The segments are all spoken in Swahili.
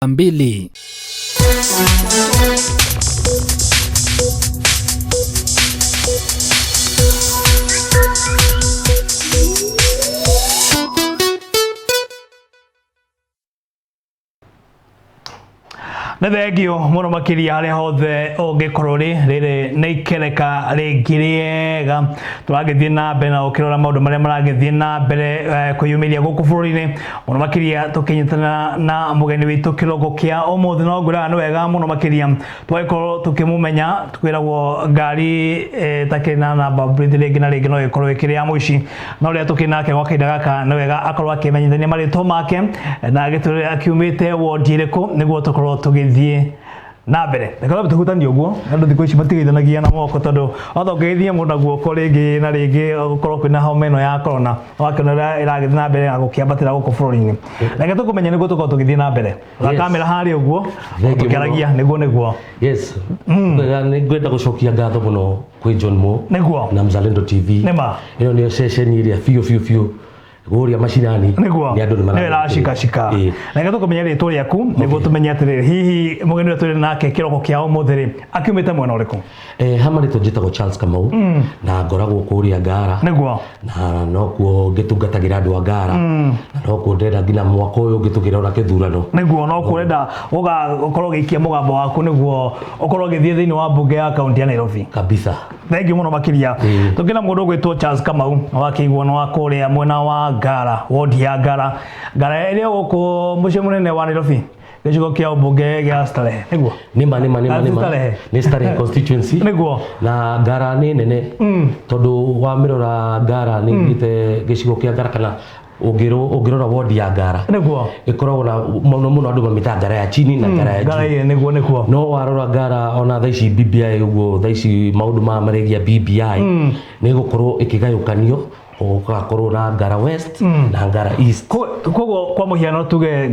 2. Nethegio muno makiria haria hothe ungikorwo riri ni ikereka ringi riega turagithie na mbere na ukirora maundu maria maragithie na mbere kuyumiria guku bururi-ini muno makiria tukinyitana na mugeni witu kirogo kia umuthi no ngwira ni wega muno makiria twagikorwo tukimumenya tukwiragwo ngari takina namba plate ringi na ringi no ikorwo ikiri ya muici no ria tukinake gwa kahinda gaka ni wega akorwo akimenyithania maritwa make na agiturira akiumite wodi iriku niguo tukorwo tugithie na mbere ndakaba tukutania uguo andu thiko ici matigithanagia na moko tondu otho ngeithie mundu guoko ringi na ringi gukorwo kwina homa ino ya corona wakionera iragithie na mbere na gukiambatira guku bururi-ini reke tukumenya niguo tukorwo tugithie na mbere kamera hari uguo tukiragia niguo yes ni ngwenda gucokia ngatho muno kwi John Mo niguo na Mzalendo TV nema ino ni session iria fiu guria macirani ni andu ni marashika reke tukumenya ritwa riaku niguo tumenye atiriri hihi mugeni turi nake kiroko kia umuthiri akiumite mwena uriku hama ritwa njitagwo Charles Kamau na ngoragwo kuria Ngara niguo na no kuo ngitungatagira andu a Ngara na no kuo ndenda ngina mwaka uyu ngitugira ora kithurano niguo no kuo ndenda ukorwo gikia mugambo waku niguo ukorwo githie thiini wa bunge ya kaunti ya Nairobi kabisa thengi muno makiria tukina mundu gwitwo Charles Kamau wakigwo no akuria mwena wa Ngara wodi ya Ngara ile guku muci munene wa Nairobi gicigo kia ubunge gia Starehe niguo nima ni Starehe constituency niguo na Ngara ni nene tondu wa mirora Ngara ni ngite gicigo kia Ngara kana ungirora wodi ya Ngara niguo ikoragwo na muno andu mamita Ngara ya chini na Ngara ya juu niguo no warora Ngara ona thaici BBI uguo thaici maundu ma maregia BBI ni gukorwo ikigayukanio ugakorwo na Ngara West na Ngara East koguo kwa muhiano tuge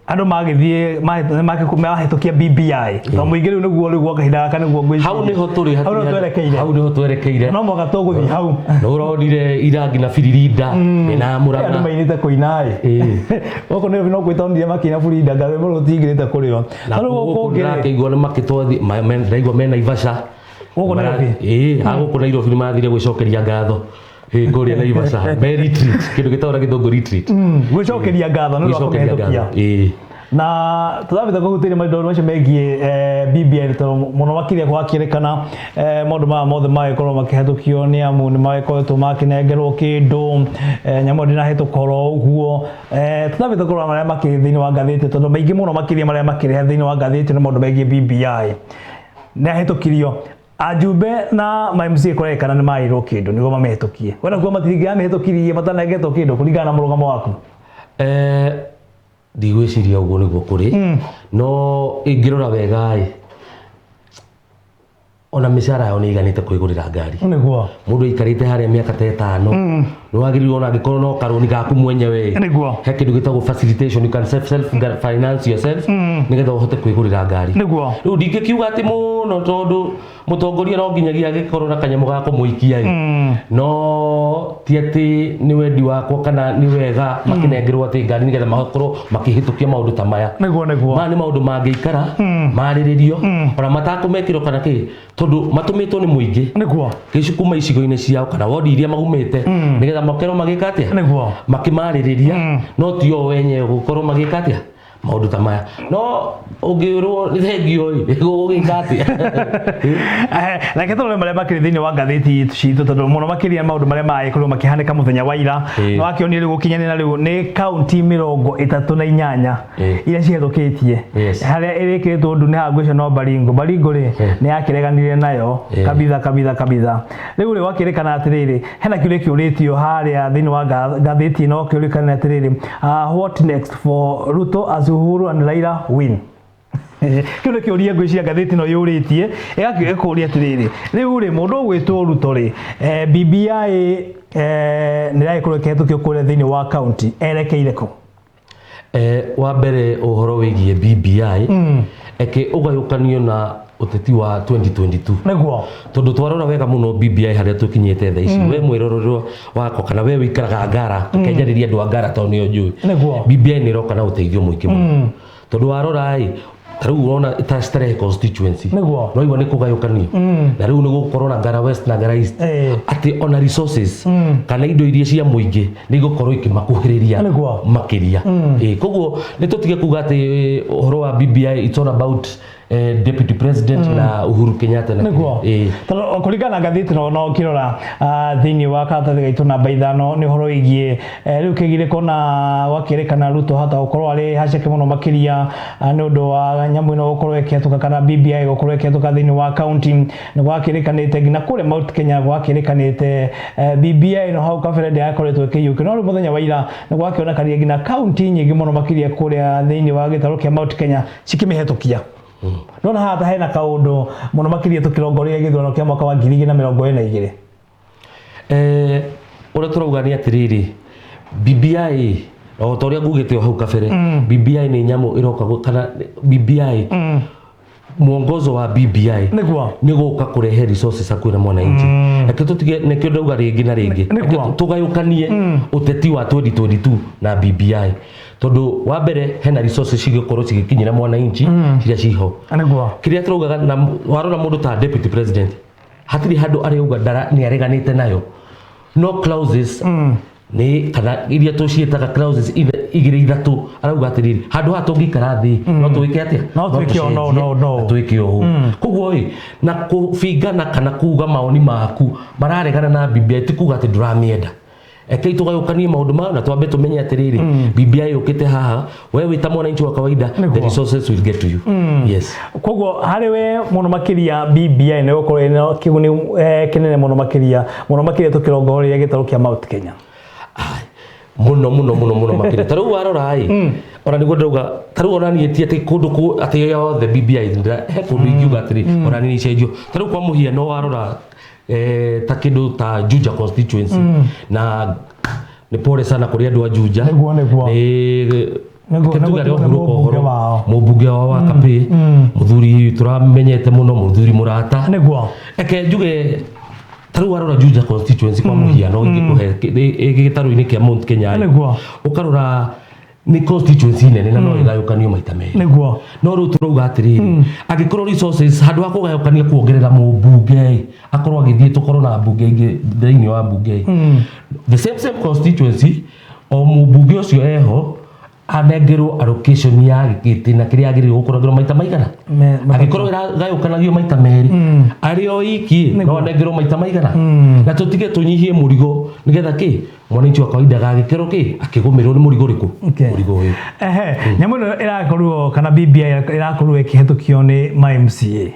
andu magithie mahitukia BBI to muingi riu niguo kahinda gaka niguo ngwiciria hau niho twerekeire no moga tuguthie hau no uronire Irangi na Firirinda na Murang'a andu mainite kuina goko no gwitondire makina Firirinda ngawe muno tingirite kurio no goko ngirakeigua ni makitwathi ndaigua mena Ivasha goko aguku Nairobi ni mathire gwicokeria ngatho kuria na Ivasha retreat kindu gitawra githungu retreat gwicokeria ngatho ni rwakometukia na tuthabita kuhutiria maundu macio megie BBI to muno makiria gwakirikana maundu ma mothe magikorwo makihetukio ni amu ni magikoretwo makinengerwo kindu nyamu ndinahitukorwo uguo tuthabita kurora maria makiri thiini wa ngathiti tondu maingi muno makiria maria makiri thiini wa ngathiti ni maundu megie BBI nahitukirio ajumbe na MMC kurekana ni mairo kindu nigo mamehitukie wena kuwa matiringia mehitukirie matanengetwo kindu kuringana na murugamo waku ndigwiciria uguo niguo kuri no ingirora wega ona mishara yao ni iganite kwigurira ngari niguo mundu ikarite haria miaka 5 no wagirirwo na gikorwo no karuni gaku mwenyewe niguo he kindu gitagwo facilitation you can self finance yourself nigetha uhote kwigurira ngari niguo riu ndingikiuga ati muno tondu mutongoria no nginyagia gikorwo na kanyamo gako muikia no ti ati ni wendi wakwa kana ni wega makinengerwo ati ngari nigetha makorwo makihitukia maundu ta maya niguo ma ni maundu mangiikara mariririo ona matakumekirwo kana ki tondu matumitwo ni muingi niguo gicukuma icigo-ini ciao kana wodi iria magumite nigetha makorwo magika atia niguo makimaririria no tio wenyewe gukorwo magika atia maundu ta maya no ungirwo ni thengio gugika atia reke turore maria makiri thiini wa ngathiti citu tondu muno makiria maundu maria magikorwo makihanika muthenya wa ira no wakionire riu gukinyana riu ni kaunti 38 iria cihethukitie haria irikiritwo ndu ni hangwicio no Baringo ri ni yakireganire nayo kabitha riu ri wakirikana atiriri hena kiuria kiuritio haria thiini wa ngathiti no kiurikana atiriri what next for Ruto as Uhuru and Raila win kiuria kiuria ngwiciria ngathiti no yuritie igakikuria atiriri riu ri mundu gwitwo Ruto ri BBI ni raikorwo kihetukio kuria thiini wa county erekeire ku wa mbere uhoro wigie BBI eke ugayukanio na uteti wa 2022 niguo tondu twarora wega muno BBI haria tukinyete tha ici we mwirororo wako kana we wikaraga Ngara tukenjariria andu a Ngara to nio njui BBI ni roka na uteithio muingi muno tondu warora riu urona ta Starehe constituency no iwa ni kugayukanio na riu ni gukorwo na Ngara West na Ngara East ati ona resources kana indo iria cia muingi ni gukorwo ikimakuhiriria makiria koguo ni tutige kuga ati uhoro wa BBI it's all about Deputy President na Uhuru Kenyatta na kuringana ngathiti no kirora thiini wa karatathi gaitu namba 5 ni horo igie riu kigire kona wakirekana Ruto hata ukorwo ari haceke muno makiria ni undu wa nyamu ino ukorwo eketuka kana BBI ukorwo eketuka thiini wa county ni wakirekanite ngina kure Mount Kenya wakirekanite BBI no hau kabere ndi akoretwo kiyuki no muthenya wa ira ni gwakionekania ngina county nyingi muno makiria kure thiini wa gitaro kia Mount Kenya cikimihetukia nona hata hena kaundu muno makiria tukirongoria githurano kia mwaka wa 2022 ora turauga ni atiriri BBI o toria ngugite hau kabere BBI ni nyamu iroka kana BBI mwongozo wa BBI ni guka kurehe resources akwira mwananchi tutige nekio ndauga ringi na ringi tugayukanie uteti wa 2022 na BBI tondu wa mbere hena resources cigikorwo cigikinyira mwananchi ciria ciho kiria turugaga na warora mundu ta Deputy President hatiri handu ariuga ndara ni areganite nayo no clauses ni kana iria tucietaga clauses igire ithatu arauga atiriri handu hatungikara thi no tuwike atia no tuwike o koguo na kubingana kana kuga maoni maku mararegana na BBI tikuga ati nduramienda ekei tugayukanie maundu ma na twambe tumenye atiriri BBI ukite haha wewe wita mwananchi wa kawaida the resources will get to you yes koguo hari we muno makiria BBI ne gukorwo ino kiguni kinene muno makiria tukirongoria gitaro kia Mount Kenya muno makiria taru warora ora niguo ndauga taru ora ni ati kundu ati yothe BBI he kundu ingiuga atiri ora ni cenjio taru kwa muhiano warora ta kindu ta Juja constituency na ni pole sana kuria andu a Juja mubunge wa Kapi muthuri turamenyete muno muthuri murata eke njuge taru warora Juja constituency kwa muhiano ngikuhe gitaru-ini kia Mount Kenya ukarora ni constituency nene na no igayukanio maita meri no ru turuga atiriri agikorwo resources handu ha kugayukania kuongerera mubunge akorwo agithie tukorwo na bunge ingi thiini wa bunge the same constituency o mubunge ucio eho anengerwo allocation ya giti na kiria agirwo gukoragwo maita maigana agikorwo iragayukanagio maita meri ari o iki no anengerwo maita maigana na tutige tunyihie murigo nigetha ki mwananchi wa kawaida gagikero ki akigomerwo ni murigo riku murigo uyu nyamu ino irakorwo kana BBI irakorwo ikihetukio ni MCA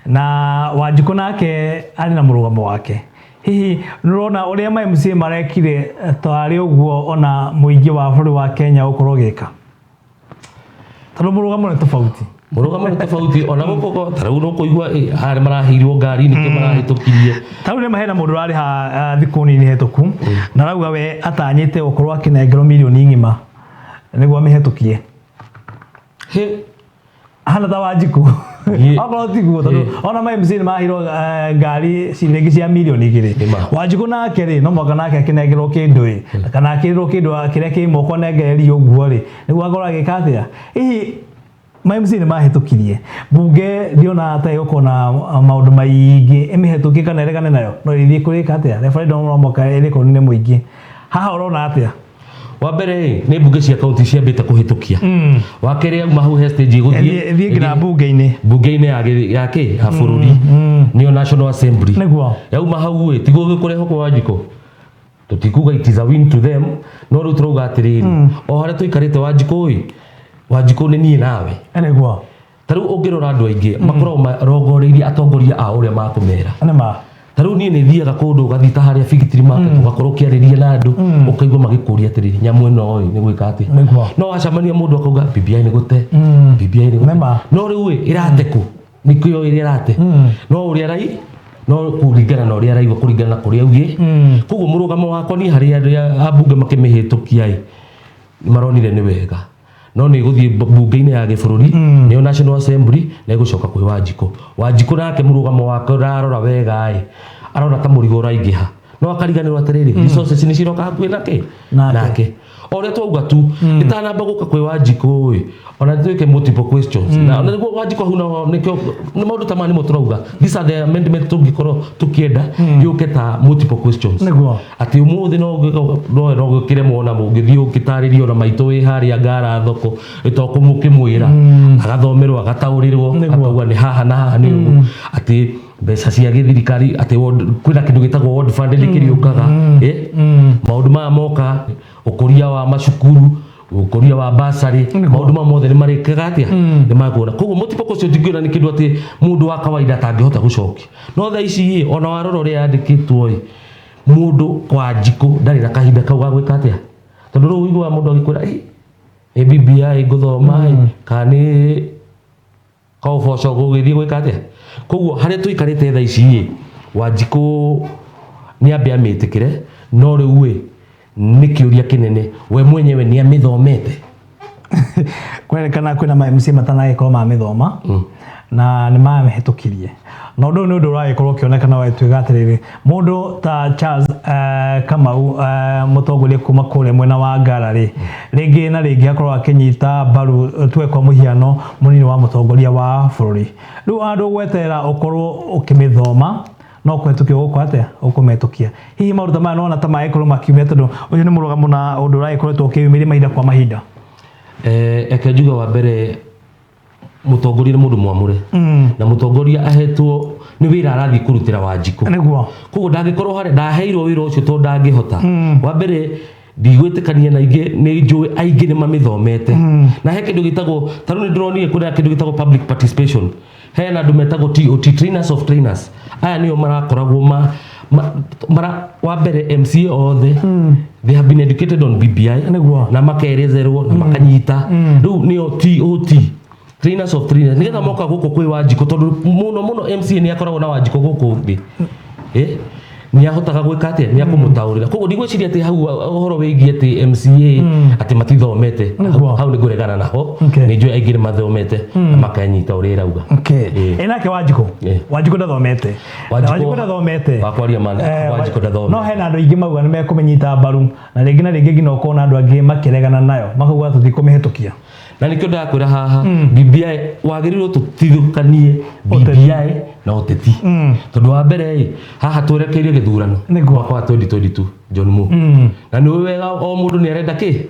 na Wanjiku nake ari na murugamo wake hihi nurona uria MCA marekire twari uguo ona muingi wa buri wa Kenya ukorwo gika tano murugamo ni tofauti ona guko tarau no kuigua hari marahirwo ngari ni ke marahitukirie tarau ni mahena mundu ari ha thikuni ni hetuku na rauga we atanyite ukorwo akinengero milioni ngima niguo mihetukie hana ta Wanjiku akoro tiguo tondu ona MCA ni mahirwo ngari ciringi cia milioni 2 Wanjiku nake ri no mwaka nake akinengerwo kindu kana akirwo kindu kiria ki moko nengereri uguo ri niguo agora gikathia hihi MCA ni mahetukirie bunge ndiona ta yoko na maundu maingi imihetukie kana eregane nayo no ithie kurika atia referendum no mwaka eriko ni muingi haha urona atia wa mbere ni bunge cia county ciambite kuhitukia wa kere auma hau he stage guthie ngina bunge-ini ya ki ya bururi ni National Assembly niguo yauma hau tigo gikureho kwa Wanjiku tutikuga it is a win to them no ru turuga atiriri o haria tuikarite Wanjiku ni nie nawe niguo taru ungirora andu aingi makorwo marongoreirie atongoria a uria makumera anema taru nie ni thiaga kundu gathita haria Victory Market ugakorwo kiariria na andu ukaigua magikuria atiriri nyamu ino ni gwika ati no acamania mundu akauga BBI ni gute BBI ni nema no riu irateku nikio irate no uria rai no kuringana na uria raigua kuringana na kuria ugi koguo murugamo wakwa ni haria abunge makimihitukia maronire ni wega no nä gå thiä mbunge-inä ya gä bå rå ri nä National Assembly na igucoka kwä Wanjikå nake må rå gamo wake rarora wega arona ta må rigo å raingä ha no akariganä rwo atä rä rä resources nä ciroka hakuä nake o rä a twauga tu ä tanamba gå ka kwä Wanjikå ona tuä ke multiple questions na niguo Wanjikå hau naho nä maå ndå ta maya nä mo tå rauga these are the amendment tå ngä korwo tå kä enda yå ke ta multiple questions atä å må thä no gä kä remwo na må ngä thiä å ngä tarä rio na maitå wä harä a ngara thoko ä tokå må kä mwä ra agathomerwo agataå rä rwo akauga nä haha na haha nä å atä mbeca cia gä thirikari atä kwä na kä ndå gä tagwo ward fund nä kä rä å kaga maå ndå maya moka å kå ria wa macukuru ukoria wa basari maundu ma mothe ni marikaga atia ni makuona koguo mutipoko cio tingiona ni kindu ati mundu wa kawaida tangihota gucokia no tha ici ona warora ria yandikitwo mundu Wanjikå ndari na kahinda kau ga gwika atia tondu ru wigwa mundu agikwira BBI nguthoma kani kauboco gugithie gwika atia koguo haria tuikarite tha ici Wanjikå ni ambe amitikire no riu nä kä å ria kä nene we mwenyewe nä amä thomete kwerekana kwä na MC matanagä korwo mamä thoma na nä mamä hetå kirie na å ndå nä å ndå å ragä korwo å kä onekana wetwä ga atä rä rä må ndå ta Charles Kamau må tongoria kuma kå rä mwena wa Ngara rä ngä na rä ngä akorwo akä nyita mbaru tuwe kwa må hiano må nini wa må tongoria wa bå rå ri rä u andå gweterera å korwo å kä mä thoma no kwetukia guko atia ukumetukia hihi maruta maya nona ta maikoro makiumia tondu uyu ni murugamo na undu uragikoretwo ukiyumiria mahinda kwa mahinda eke njuga wa mbere mutongoria ni mundu mwamure na mutongoria ahetwo ni wira arathi kurutira Wanjikå niguo koguo ndangikorwo hari ndaheirwo wira ucio to ndangihota wa mbere ndigwitikania na ingi ni njui aingi ni mamithomete na he kindu gitagwo taru ni ndronire kuna kindu gitagwo public participation hena andu metagwo TOT trainers of trainers aya nio marakoragwo mara wa mbere MCA othe they have been educated on BBI na makerezerwo na makanyita riu nio TOT trainers of trainers nigetha moka guku kwi Wanjikå tondu muno MCA ni akoragwo na Wanjikå guku thi ni ahotaga gwika atia ni akumutaurira koguo ndigwiciria ati hau uhoro wigie ati MCA ati matithomete hau ni nguregana naho ni njui aingi ni mathomete na makanyita uria rauga enake Wanjikå ndathomete Wanjikå ndathomete wakwaria man Wanjikå ndathomete no hena andu aingi mauga ni mekumenyita mbaru na ringi na ringi ngina ukona andu angi makiregana nayo makauga tutikumihetukia na nikio ndakwira haha BBI wagirirwo tutithukanie BBI na uteti tondu wa mbere haha twerekeirie githurano kwa 2022 John Mo na ni wega o mundu ni arenda ki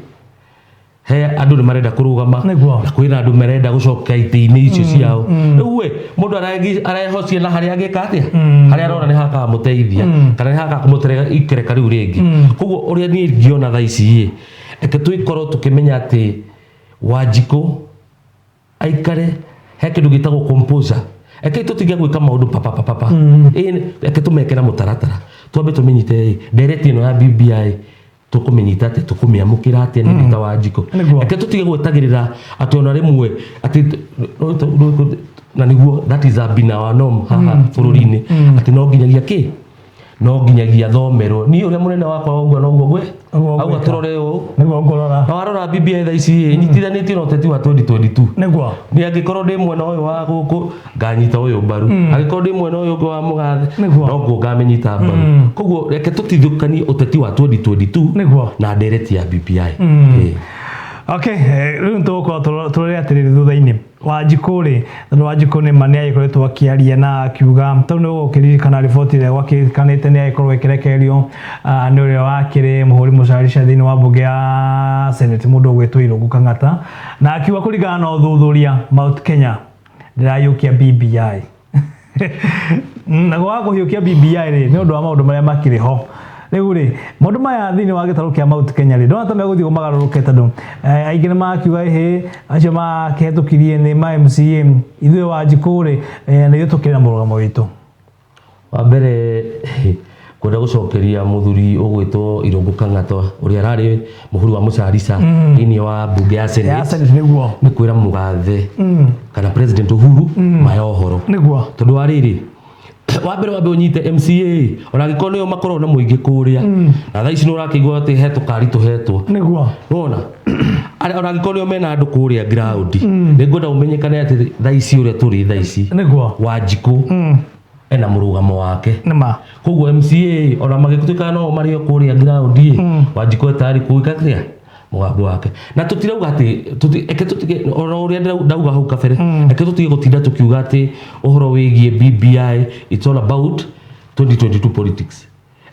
he andu ni marenda kurugama na kwina andu marenda gucoka ite-ini icio ciao riu mundu arehocia na haria agika atia haria arona ni haka muteithia kana ni haka kumuterega ikereka riu ringi koguo uria ni ngiona tha ici eke twikorwo tukimenya ati Wanjikå aikare he kindu gitagwo composer eke tutigia gwika maundu papa eke tumekera mutaratara twambe tumenyite ndereti ino ya BBI tukumenyita ati tukumiamukira ati ni ndita Wanjikå eke tutige gwetagirira ati ona rimwe ati na niguo that is a bina wa norm haha bururi-ini ati no nginyagia ki no nginyagia thomerwo ni uria munene wakwa uguo no uguo gwe auga turore u niguo ngorora na warora BBI tha ici nyitithanĩtie na ũteti wa 2022 niguo ni angĩkorwo ndĩ mwena ũyũ wa gũkũ nganyita ũyũ mbaru angĩkorwo ndĩ mwena ũyũ ũngĩ wa mũgathe no nguo ngamenyita mbaru koguo reke tũtithũkanie ũteti wa 2022 na ndereti ya BBI Okay, riu ntugukorwo turore atiriri thutha-ini Wanjikå ri tondu Wanjikå ni mani agikoretwo akiaria na akiuga tondu ni gukiririkana riboti ria gwakikanite ni agikorwo ikirekererio ni uria wakiri muhuri mucarica thiini wa mbunge ya Senate mundu ugwitwo Irungu Kang'ata na akiuga kuringana na uthuthuria Mount Kenya ndirayukia BBI na gwa kuhiukia BBI ri ni undu wa maundu maria makiri ho riu ri maundu maya thiini wa gitaru kia Mount Kenya ri ndona ta meguthii gumagaruruke tondu aingi ni makiuga acio makihitukirie ni ma MCA ithuĩ Wanjikå ri na ithuĩ tukiri na murugamo witu wa mbere kwenda gucokeria muthuri ugwitwo Irungu Kang'ata uria arari muhuri wa mucarica thiini wa mbunge ya Senate niguo ni kwira mugathe kana President Uhuru mayo horo niguo tondu wa riri wambe unyite MCA ona giko niyo makorwo na muingi kuria na thaa ici no rakigwa ati hetu kari tuhetwo niguo nona ona giko niyo mena andu kuria ground ningwenda umenyekane ati thaa ici uria turi thaa ici niguo Wanjiku ena murugamo wake nima koguo MCA ona magikutuka no mario kuria ground Wanjiku etari kuikatia mugambo wake na tutirauga ati eke tutige ona uria ndauga hau kabere eke tutige gutinda tukiuga ati uhoro wigie BBI it's all about 2022 politics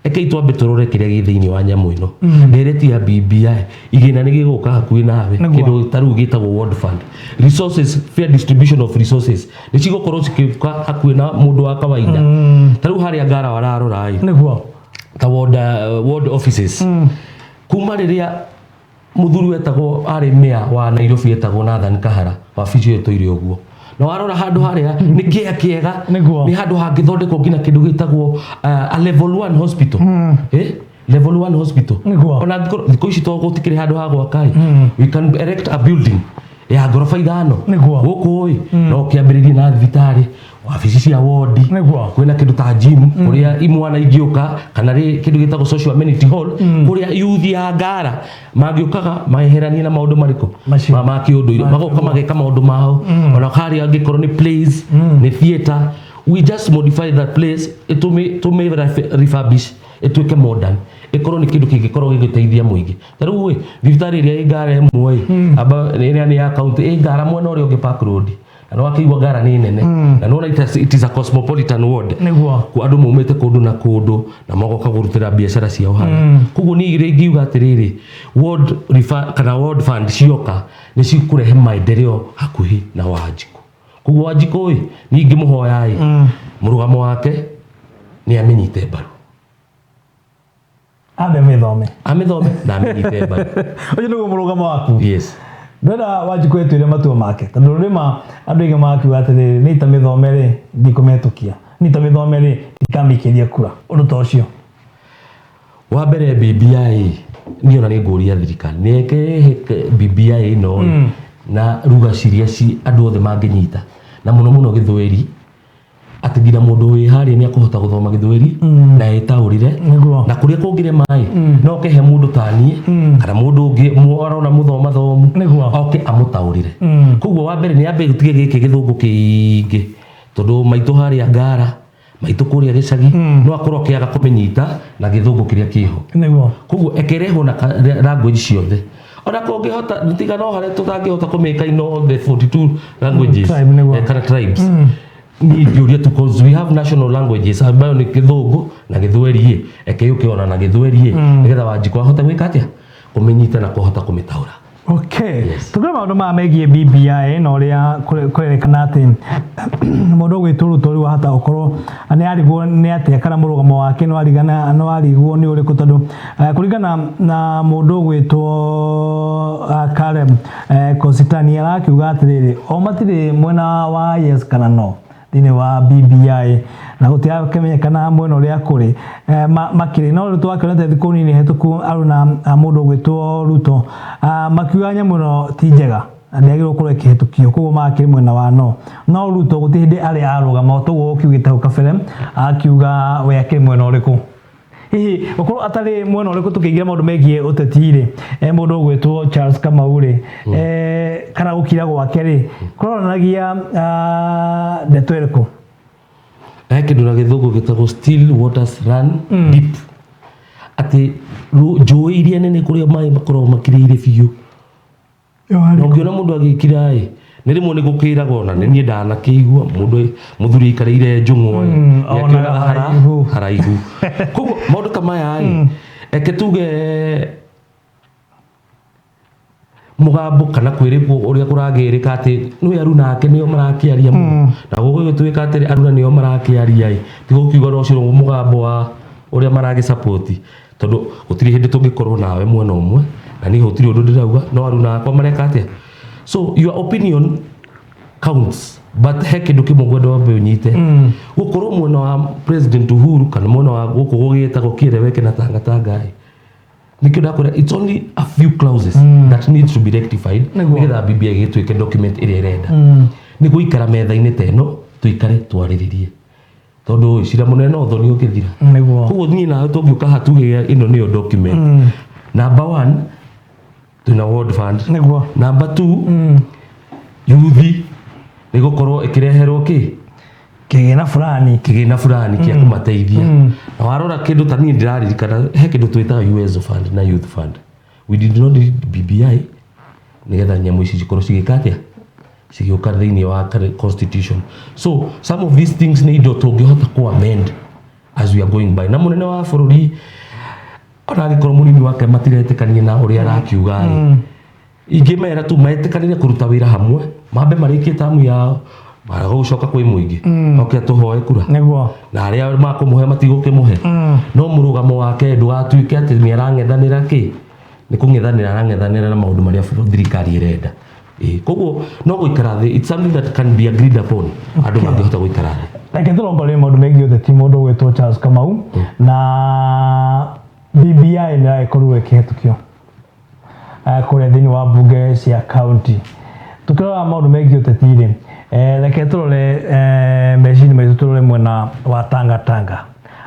eke itwambe turore kiria githiini wa nyamu ino ndereti ya BBI igina nigiguka hakuhi nawe kindu taru gitagwo World Fund resources fair distribution of resources nicigokorwo cikika hakuhi na mundu wa kawaida taru haria ngara wararora niguo ta ward offices kuma riria muthuru wetagwo ari mea wa Nairobi wetagwo Nathan Kahara wa Fiji toire uguo na warora handu haria ni kiega ni handu hangithondekwo ngina kindu gitagwo a level 1 hospital level 1 hospital ona thiko ici to gutikire handu ha gwakai we can erect a building ya gorofa ithano guku no kiambiririe na thibitari wabici cia wodi kwina kindu ta gym kuria imwana ingioka kana ri kindu gitagwo social amenity hall kuria youth ya ngara magiokaga maherania na maundu mariko ma kiundu magoka mageka maundu mao ona kari angikorwo ni plays ni theater we just modify that place to refurbish etuike modern ikorwo ni kindu kingikorwo gigiteithia muingi taru we thibitari iria ingara emwe aba ni ya county ingara mwena uria ungi Park Road na wakiigwa ngara ni nene na nona it is a cosmopolitan ward ku andu mumite kundu na kundu na magoka gurutira biashara ciao hana kuguo ni ingiuga atiriri ward kana ward fund cioka ni cikurehe maendeleo hakuhi na Wanjiku kuguo Wanjiku ni ingimuhoya murugamo wake ni amenyite mbaru amethome na amenyite mbaru uyu niguo murugamo waku yes ndenda Wanjiku etwire matua make tondu rima andu ingi makiuga atiriri ni ta mithome ri ndikumetukia ni ta mithome ri ikamikiria kura undu ta ucio wa mbere BBI ni ona ni nguria thirikari neke BBI no na ruga ciria ci andu othe manginyita na muno githweri ati ngira mundu wi hari ni akuhota guthoma githweri na etaurire na kuria kungire mai no kehe mundu tani kana mundu ungi muorona muthoma thomu oke amutaurire kuguo wa mbere ni ambe gutige giki githungu kiingi tondu maitu hari ngara maitu kuria gicagi no akorwo kiaga kumenyita na githungu kiria kiho kuguo ekereho na language ciothe ona kungihota ntiga no hare tutangihota kumeka ino the 42 languages kana tribes ni juria tu because we have national languages ambayo ni Githungu na Githweri ekeyuke ona na Githweri nigetha Wanjiku ahota gwika atia kumenyita na kuhota kumitaura okay tukira maundu ma megie BBI no ria kurerekana ati mundu gwituruto ri wahata ukorwo ani arigwo ni atia kana murugamo wake no arigwo ni uriku tondu kuringana na mundu gwitwo Kalem Kositani arakiuga atiriri o matire mwena wa yes kana no thini wa BBI na gutia kemenyekana mwena uria kuri makiri no ruto wakionete thiku nini hetuku aruna mundu gwitwo Ruto makiuga nyamu no ti njega ndiagirwo kure kihetukio kuguo makiri mwena wa no Ruto gutihindi ari arugama tuguo ukiugite hau kabere akiuga we akiri mwena uriku hihi ukorwo atari mwena uriku tukiingira maundu megie uteti ri mundu gwitwo Charles Kamau ri kana gukira gwake ri kuronanagia ndeto iriku kindu na githungu gitagwo still waters run deep ati njui iria nene kuria mai makorwo makiriire biu no ngiona mundu agikira ni rimwe ni gukiragwo na ni ndanakiigua mundu muthuri ikarire njung'o yakira haraihu kuguo maundu kama aya eke tuge mugambo kana kwirigwo uria kuragirika ati no aruna ake nio marakiaria mu na gugu twika ati aruna nio marakiaria tigukiuga no ciro mugambo wa uria maragi support tondu gutiri hindi tungikorwo nawe mwena umwe na ni hotiri undu ndirauga no aruna akwa mareka atia so your opinion counts but hekindu kimugwenda wambe unyite gukorwo mwena wa President Uhuru kana mwena wa guku gugitagwo Kireweke na Tangatangai it's only a few clauses that needs to be rectified nigetha BBI gitwike document ire irenda ni guikara metha-ini teno tuikare twariririe tondu cira munene uthoni ukithira niguo koguo ni na tungiuka hatuge ino niyo document number 1 tuna world fund niguo number 2 yuthi nigukorwo ikireherwo kigina fulani kia kumateithia na warora kindu tani ndiraririkana he kindu twitaga US fund na youth fund we did not need BBI nigetha nyamu ici cikorwo cigikatia cigioka thiini wa constitution so some of these things ni indo tungihota ku amend as we are going by na munene wa bururi ona gikorwo munini wake matiretikania na uria arakiuga ingimera tu maetikania kuruta wira hamwe mambe marikie tamu yao maragucoka kwi muingi oke tuhoe kura niguo na aria makumuhe matigukimuhe no murugamo wake ndugatuike ati ni arang'ethanira ni kung'ethanira arang'ethanira na maundu maria thirikari irenda koguo no guikara thi it's something that can be agreed upon andu mangihota guikara thi reke turongorie maundu megiĩ ũteti mũndũ gwĩtwo Charles Kamau na BBI nĩ ĩkorwo ĩkĩhetũkio kũrĩa thĩinĩ wa mbunge cia kaunti tukirora maundu megiĩ ũteti-rĩ reke turore meciria maitũ turore mwena wa Tanga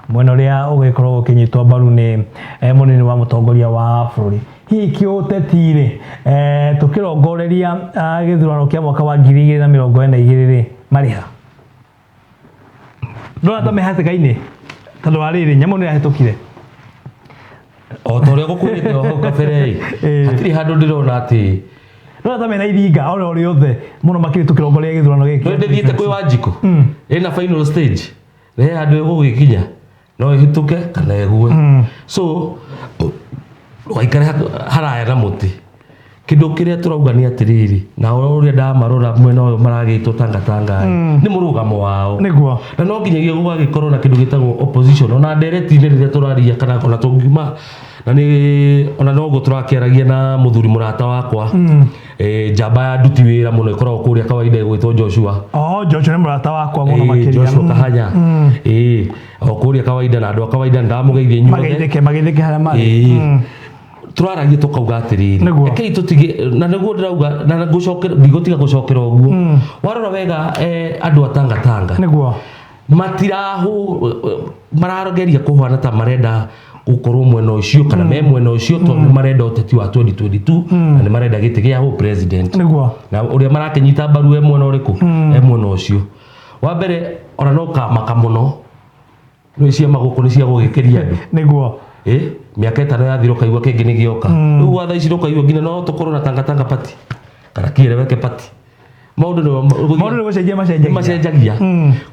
mwena ũrĩa ũgĩkorwo ũkĩnyitwo mbaru nĩ mũnini wa mũtongoria wa bũrũri hihi kĩũteti-rĩ tukirongoreria gĩthurano kĩa mwaka wa 2022-rĩ marĩha ndona ta mehatĩka-inĩ tondũ wa rĩrĩ nyamũ nĩ ĩrahetũkire o ta ũrĩa gũkwĩrĩte o hau kabere hatirĩ handũ ndĩrona atĩ ndona ta mena iringa o rĩothe mũno makĩrĩ tũkĩrongoreria gĩthurano gĩkĩ no ndĩthiĩte kwĩ Wanjikũ ĩna final stage he handũ ĩgũgĩkinya no ĩhĩtũke kana ĩgue so waikare haraya na muti kindu kiria turauga ni atiriri na uria ndamarora mwena uyu maragitwo Tanga ni murugamo wao niguo na no nginyagia gugagikorwo na kindu gitagwo opposition ona ndereti-ini riria turaria kana ona tungiuma na ni ona no go turakiaragia na muthuri murata wakwa njamba ya nduti wira muno ikoragwo kuria kawaida igwitwo Joshua Joshua ni murata wakwa muno makiria Joshua Kahanya o kuria kawaida na andu a kawaida ndamugeithie nyuothe magithike haria mari turaragia tukauga atiriri eke itutige na niguo ndirauga na gucokera ndigutiga gucokera uguo warora wega andu a Tanga niguo matirahu mararogeria kuhana ta marenda gukorwo mwena ucio kana me mwena ucio tondu marenda uteti wa 2022 na ni marenda giti gia ho president niguo na uria marakinyita mbaru mwena uriku mwena ucio wa mbere ona no kamaka muno no cia maguku ni cia gugikiria andu niguo miaka itano yathiro kaigua kingi ni gioka riu watha ici no kaigua ngina no tukorwo na Tanga party kana kireweke party maundu ni gucenjagia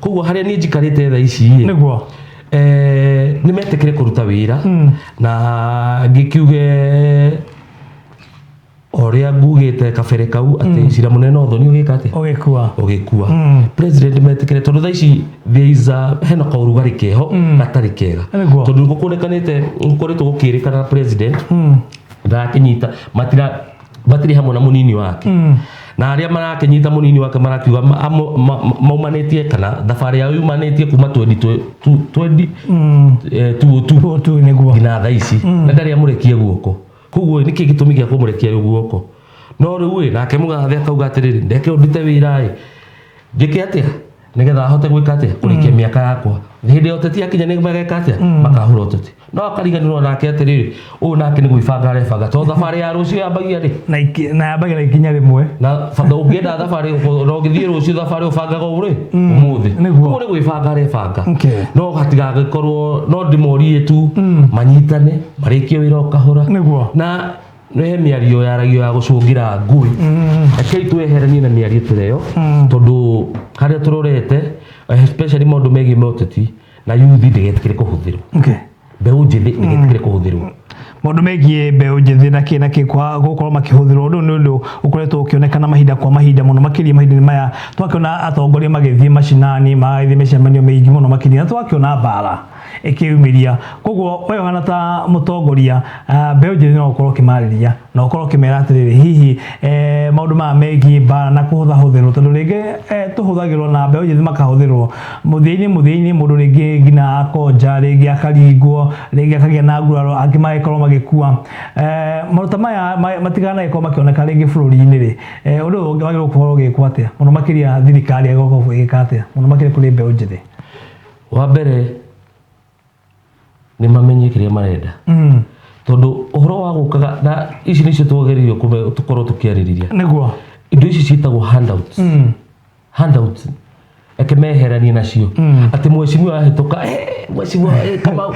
koguo haria ni njikarite tha ici niguo ni metekire kuruta wira na ngikiuge oria ngugite kabere kau ati cira munene uthoni ugika ati ugikua president metikire tondu tha ici there is a hena kaurugari keho gatari kega tondu gukunekanite ngukoretwo gukirikana president ndakinyita matiri hamwe na munini wake na aria marakinyita munini wake marakiuga maumanetie kana thabari yao yumanetie kuma 2022 niguo ngina tha ici na ndari amurekie guoko koguo niki gitumi gia kumurekia guoko no riu nake mugathe akauga atiriri ndeke ndute wira ngike atia nigetha ahote gwika atia kurikia miaka yakwa hindi oteti akinya ni mageka atia makahura oteti no akariganirwo nake atiriri nake ni gwibanga arebanga to thabari ya rucio yambagia ri na yambagia na ikinya rimwe na banga ungienda thabari no githie rucio thabari ubangaga uri umuthi niguo ni gwibanga arebanga no hatigagikorwo no ndimorie tu manyitane marikie wira ukahura niguo na ne miario yaragio ya gucungira ngui ekei tweheranie na miario tureyo tondu haria turorete especially maundu megi moteti na yuthi ndigetikire kuhuthirwo mbeu njithi ndigetikire kuhuthirwo maundu megie mbeu njithi na kĩ kwa gukorwo makihuthirwo ndu ni undu ukoretwo ukionekana mahinda kwa mahinda muno makiria mahinda maya twakiona atongoria magithie macinani magithie micemanio mingi muno makiria twakiona mbara ikiumiria koguo wewe hana ta mutongoria mbeu njithi no ukorwo kimariria na ukorwo kimera atiriri hihi maundu ma megi mbara na kuhuthahuthirwo tondu ringi tuhuthagirwo na mbeu njithi makahuthirwo muthiini mundu ringi ngina akonja ringi akaringwo ringi akagia na nguraro angi magikorwo magikua maruta maya matigana iko makioneka ringi bururi-ini ri undu ungi wagirwo gukorwo gikwo atia muno makiria thirikari igoko igika atia muno makiria kuri mbeu njithi wa mbere ni mamenye kiria marenda tondu uhoro wa gukaga na ici nicio twageririo tukorwo tukiaririria niguo indo ici ciitagwo handouts eke meherania nacio ati mweshimiwa ahetoka mweshimiwa kama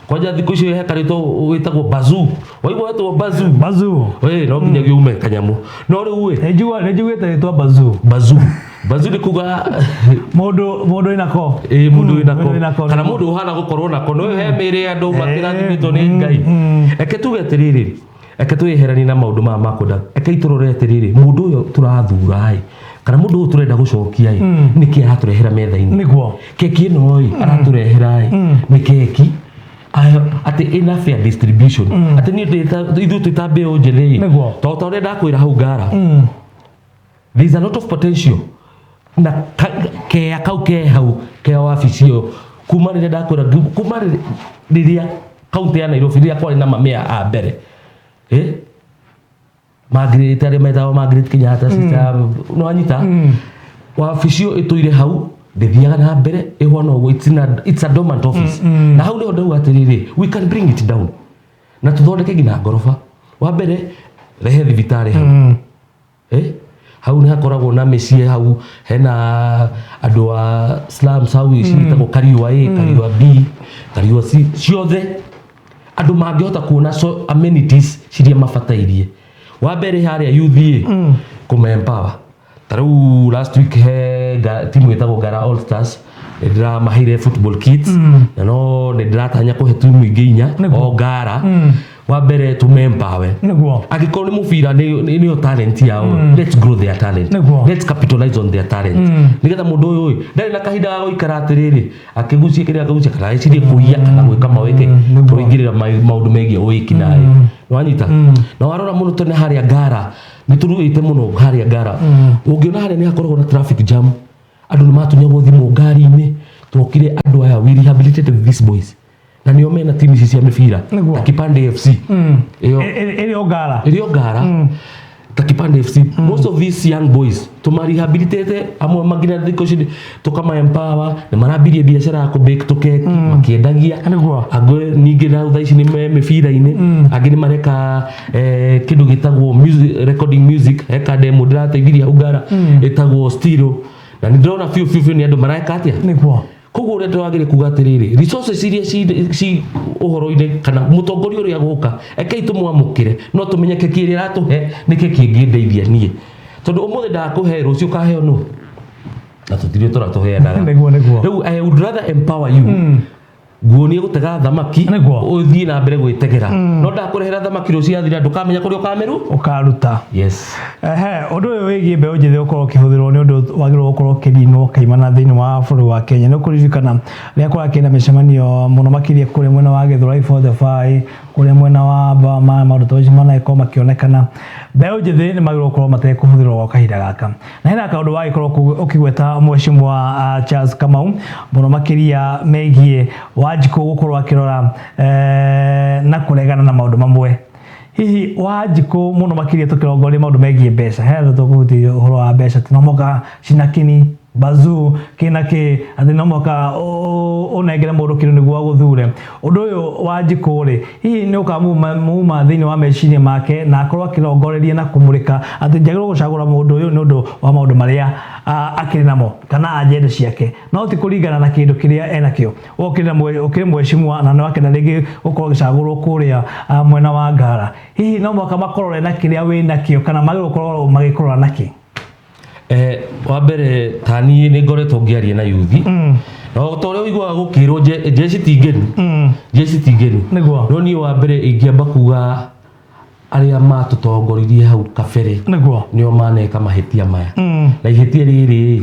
kwaja thiko icio hekarito witagwo bazoo waigwa wetwo bazoo no nginya giume kanyamu no riu we nejugite ritwa bazoo ni kuga mundu inako mundu inako kana mundu uhana gukorwo nako no he mere andu makirathimito ni Ngai eke tuge atiriri eke tuyeherani na maundu ma makoda eke iturore atiriri mundu uyo turathura kana mundu uyu turenda gucokia niki araturehera metha-ini niguo keki ino araturehera ni keki ati ina fair distribution ati ni ithu tutambe onjere to urenda kwira hau ngara there is a lot of potential na ke akauke hau ke wabici yo kuma rire ndakwira kuma riria kaunti ya Nairobi riria kwari na mamea a mbere Margaret ari metawa Margaret Kenyatta sister no anyita wabici yo ituire hau ndithiaga na mbere ihwana uguo it's a dormant office na hau ni ndau atiriri we can bring it down na tuthondeke ngina ngorofa wa mbere rehe thibitari hau hau ni hakoragwo na micie hau hena andu a slums hau citagwo Kariua A Kariua B Kariua C ciothe andu mangihota kuona so amenities ciria mabatairie wa mbere haria youth kumempower tarau last week timu itagwo Ngara All Stars ndira mahire football kits na no ndiratanya kuhe timu ingi inya o Ngara wa mbere tumempower niguo agikorwo ni mubira ni talent yao let's grow their talent let's capitalize on their talent nigetha mundu uyu ndari na kahinda ga guikara atiriri akigucia kiria akagucia kana icirie kuia kana gwika maweke kuingirira maundu megie uiki nae wanyita na warora muno tene haria Ngara nituruite muno haria Ngara ungiona haria ni hakoragwo na traffic jam andu ni matunyagwo thimu ngari-ini twokire andu aya we rehabilitated these boys na nio mena timu cia mibira ta Kipande FC iri Ngara ta Kipande FC most of these young boys tumarehabilitate amwe magina thiko cindi tukama empower na marabirie biashara ya kubake to cake makiendagia agwe ningi na thaici ni mibira-ini angi ni mareka kindu gitagwo music recording music academy ndirateithiria Ngara etagwo Stilo na ndona few ni andu mareka atia niguo koguo ule twagire kuga atiriri resources iria ci uhoro-ini kana mutongoria uria guka eke itumwamukire no tumenye keki iria ratuhe ni keki ingindeithia nie tondu umuthi ndakuhe rucio kaheo no na tutire turatuheanaga niguo riu I would rather empower you guonie gutega thamaki uthii na mbere gwitegera no ndakurehera thamaki rucio athira ndukamenya kuria ukameru ukaruta yes undu uyu wigie mbeu njithi ukorwo ukihuthiirwo ni undu wagirwo gukorwo kirinwo kaimana thiini wa bũrũri wa Kenya ni kuririkana ria kwakina micemanio muno makiria kuri mwena wa Githurai for the Fire kuri mwena wa Bama maundu toci mana iko makionekana mbeu njithi ni magirwo gukorwo matekuhuthirwo gwa kahinda gaka na hena kaundu wagikorwo ukigweta mheshimiwa Charles Kamau muno makiria megie Wanjiku gukorwo akirora na kuregana na maundu mamwe hihi Wanjiku muno makiria tukirongoria maundu megie mbeca he tukuhuti uhoro wa mbeca tinomoka cinakini bazoo kinake athinomoka unengere mundu kinu niguo guthure undu uyu Wanjiku ri hihi ni ukamuma thiini wa meciria make na akorwo akirongoreria na kumurika ati njagirwo gucagura mundu uyu ni undu wa maundu maria akiri namo kana agenda ciake no ti kuringana na kindu kiria enakio ukiri mheshimiwa na no akenda ringi ukorwo gicagurwo kuria mwena wa Ngara hihi no mwaka makorore na kiria winakio kana magirwo gukorwo magikorora naki wa mbere tani ni ngoretwo ngiaria na yuthi no tore uigwa gukirwo jeci tingeni no ni wa mbere ingiamba kuga aria matutongoririe hau kabere nio maneka mahitia maya na ihitia riri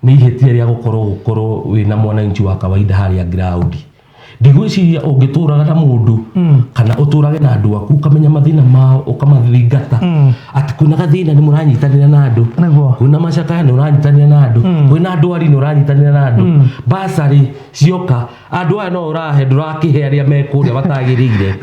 ni ihitia ria gukorwo wina mwananchi wa kawaida haria ground ndigwiciria ungituraga na mundu kana uturage na andu aku ukamenya mathina mao ukamathingata ati kuna gathina ni muranyitanira na andu kuna macakaya ni uranyitanira na andu kuna andu ari ni uranyitanira na andu basari cioka andu aya no urahe ndurakihe aria mekuria batagirire